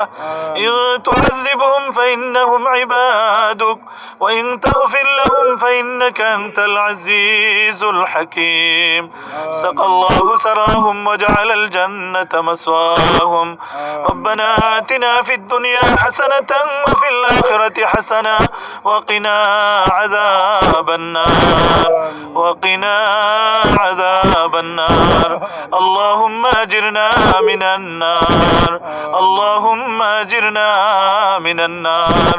إن تعذبهم فإنهم عبادك وإن تغفر لهم فإنك أنت العزيز الحكيم. سقى الله سراهم وجعل الجنة مسواهم. ربنا آتنا في الدنيا حسنة وفي الآخرة حسنة وقنا عذاب النار وقنا عذاب النار. اللهم أجرنا من النار اللهم أجرنا من النار.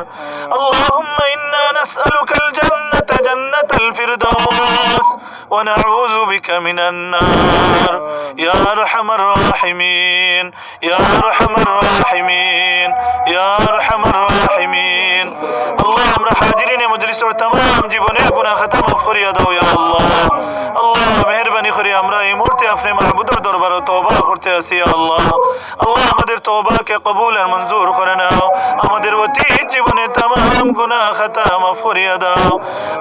اللهم إنا نسألك الجنة جنة الفردوس ونعوذ بك من النار يا أرحم الراحمين يا أرحم الراحمين يا أرحم الراحمين. الله আমরা হাজিরিনে মজলিসের तमाम জীবনের গুনাহ খাতা মাফ করিয়া দাও ইয়া আল্লাহ। আল্লাহ মেহেরবানি করে আমরা এই মুহূর্তে আপনি মাহবুবের দরবারে তওবা করতে আসি ইয়া আল্লাহ। আল্লাহ আমাদের তওবাকে কবুল আর মঞ্জুর করে নাও। আমাদের অতীত জীবনে तमाम গুনাহ খাতা মাফ করিয়া দাও।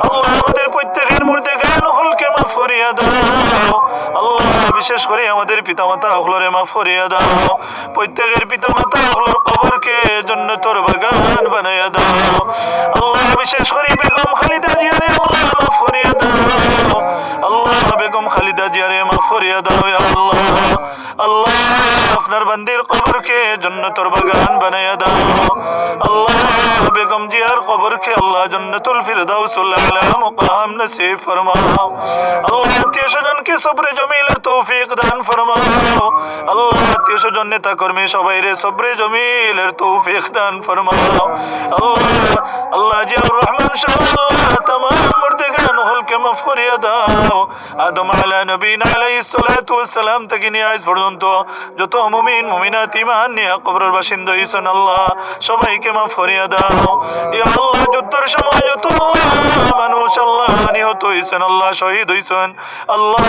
আল্লাহ আমাদের প্রত্যেকের মুর্দেগান হলকে মাফ করিয়া দাও। আল্লাহ বিশেষ করে আমাদের পিতামাতা হলরে মাফ করিয়া দাও। প্রত্যেকের পিতামাতা হলর কবরকে জান্নাতের বাগান বানাইয়া দাও। আল্লাহ বিশেষ করে বেগম খালিদা জিয়ারে আল্লাহ মাফ করিয়া দাও। আল্লাহ বেগম খালিদা জিয়ারে মাফ করিয়া দাও ইয়া আল্লাহ। আল্লাহ আপনার বান্দির কবরকে জান্নাতের বাগান বানাইয়া দাও। আল্লাহ বেগম জিয়ার কবরকে আল্লাহ জান্নাতুল ফিরদাউসুল আলা মুকাম নসিব ফরমাও। আল্লাহ আত্মীয় স্বজনকে সবরে জমিলের তৌফিক দান ফরমাও। আল্লাহ আত্মীয় স্বজন নেতা কর্মী সবাইরে সবরে জমিলের তৌফিক দান ফরমাও। আল্লাহ জিয়াউর রহমান শাহ तमाम মুর্দেগান হলকে মাফ করিয়া দাও। আদম আলা নবীনা আলাইহিস সালাতু ওয়াস সালাম থেকে নিয়ে আজ পর্যন্ত যত মুমিন মুমিনাত ঈমান নিয়ে কবরের বাসিন্দা হইছেন আল্লাহ সবাইকে মাফ করিয়া দাও ইয়া আল্লাহ। যুদ্ধের সময় যত মানুষ আল্লাহ নিহত হইছেন আল্লাহ শহীদ হইছেন আল্লাহ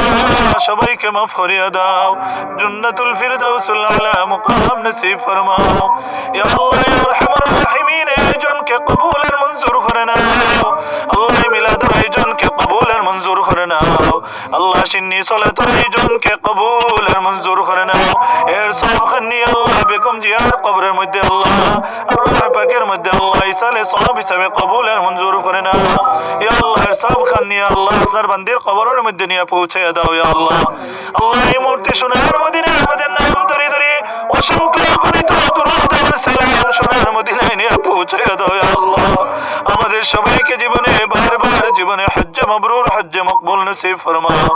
সবাইকে মাফ করিয়া দাও। জান্নাতুল ফিরদাউসুল আলা মুকাম নসিব ফরমাও ইয়া আল্লাহ ইয়া আরহামার রাহিমিন। আয়োজনকে কবুল আর মঞ্জুর করে নাও আল্লাহ। মিলাদের আয়োজনকে কবুল আর মঞ্জুর করে নাও আল্লাহ। সিন্নি সালাতের আয়োজনকে কবুল আর মঞ্জুর করে নাও। এর সব খানি আল্লাহ বেগম জিয়ার কবরের মধ্যে আল্লাহ আর রূহ পাকের মধ্যে আল্লাহ ইসালে সওয়াব হিসাবে কবুল আর মঞ্জুর করে নাও ইয়া আল্লাহ। এর সব খানি আল্লাহ আপনার বান্দির কবরের মধ্যে নিয়ে পৌঁছায়া দাও ইয়া আল্লাহ। আল্লাহ এই মুহূর্তে সোনার মদিনায় আমাদের নাম ধরে ধরে অসংখ্য গণিত দুরূদ আর সালাম সোনার মদিনায় নিয়ে পৌঁছায়া দাও ইয়া আল্লাহ। আমাদের সবাইকে জীবনে বারবার জীবনে হজ্জে মাবরুর হজ্জে মকবুল নসিব ফরমাও।